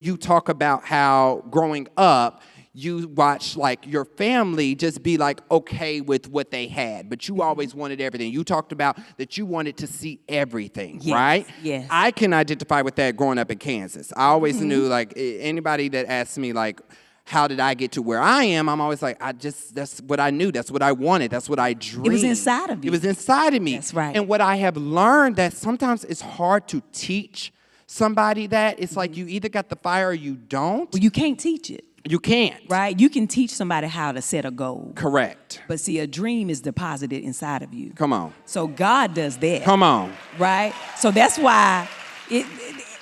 You talk about how growing up, you watch like your family just be like okay with what they had, but you always wanted everything. You talked about that you wanted to see everything, right? Yes. I can identify with that growing up in Kansas. I always knew, like, anybody that asked me, like, how did I get to where I am? I'm always like, that's what I knew. That's what I wanted. That's what I dreamed. It was inside of you. It was inside of me. That's right. And what I have learned that sometimes it's hard to teach somebody that. It's like you either got the fire or you don't. Well, you can't teach it. You can't. Right? You can teach somebody how to set a goal. Correct. But see, a dream is deposited inside of you. Come on. So God does that. Come on. Right? So that's why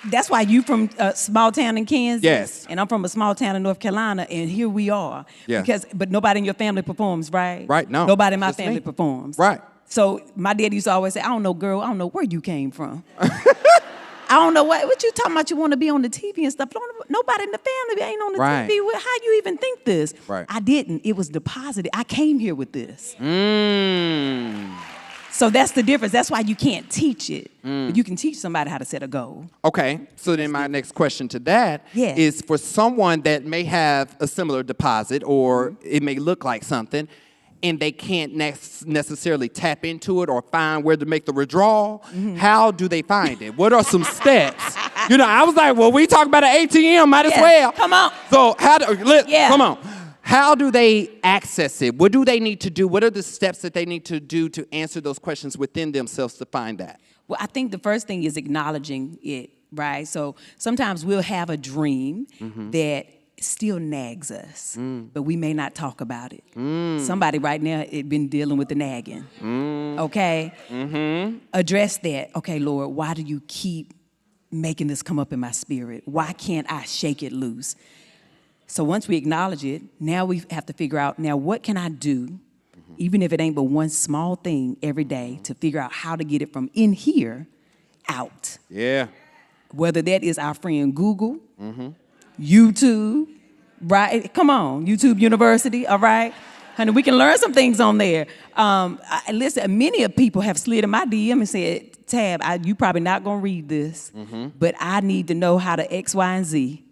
that's why you from a small town in Kansas. Yes. And I'm from a small town in North Carolina, and here we are. Yeah. But nobody in your family performs, right? Right, no. Nobody in my Just family me. performs. Right. So my dad used to always say, I don't know, girl, I don't know where you came from. I don't know what you talking about. You want to be on the TV and stuff. Nobody in the family ain't on the Right. TV. How you even think this? Right. I didn't. It was deposited. I came here with this. Mm. So that's the difference. That's why you can't teach it. But you can teach somebody how to set a goal. Okay, so then my next question to that Yes. is for someone that may have a similar deposit or it may look like something and they can't necessarily tap into it or find where to make the withdrawal, how do they find it? What are some steps? You know, I was like, well, we talk about an ATM, might as well. Come on. So Yeah. come on. How do they access it? What do they need to do? What are the steps that they need to do to answer those questions within themselves to find that? Well, I think the first thing is acknowledging it, right? So sometimes we'll have a dream that still nags us, but we may not talk about it. Somebody right now been dealing with the nagging, okay? Address that. Okay, Lord, why do you keep making this come up in my spirit? Why can't I shake it loose? So once we acknowledge it, now we have to figure out, now what can I do, even if it ain't but one small thing every day, to figure out how to get it from in here out. Yeah. Whether that is our friend Google, YouTube, right? Come on, YouTube University, all right? Honey, we can learn some things on there. Listen, many of people have slid in my DM and said, Tab, you probably not gonna read this, but I need to know how to X, Y, and Z.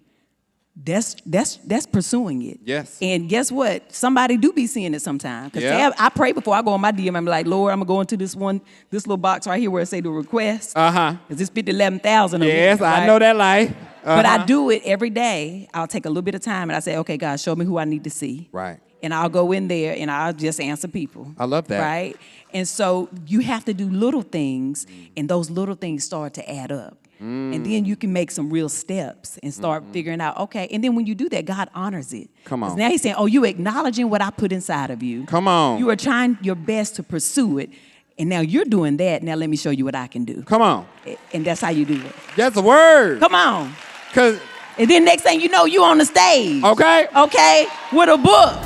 That's pursuing it. Yes. And guess what? Somebody do be seeing it sometimes. Because I pray before I go on my DM. I'm like, Lord, I'm gonna go into this little box right here where it say the request. Because it's 11,000 of Yes, it, right? I know that life. But I do it every day. I'll take a little bit of time and I say, okay, God, show me who I need to see. Right. And I'll go in there and I'll just answer people. I love that. Right? And so you have to do little things, and those little things start to add up. And then you can make some real steps and start figuring out, okay, and then when you do that, God honors it. Come on. 'Cause now he's saying, oh, you acknowledging what I put inside of you. Come on. You are trying your best to pursue it. And now you're doing that. Now let me show you what I can do. Come on. And that's how you do it. That's a word. Come on. 'Cause And then next thing you know, you on the stage. Okay. Okay? With a book.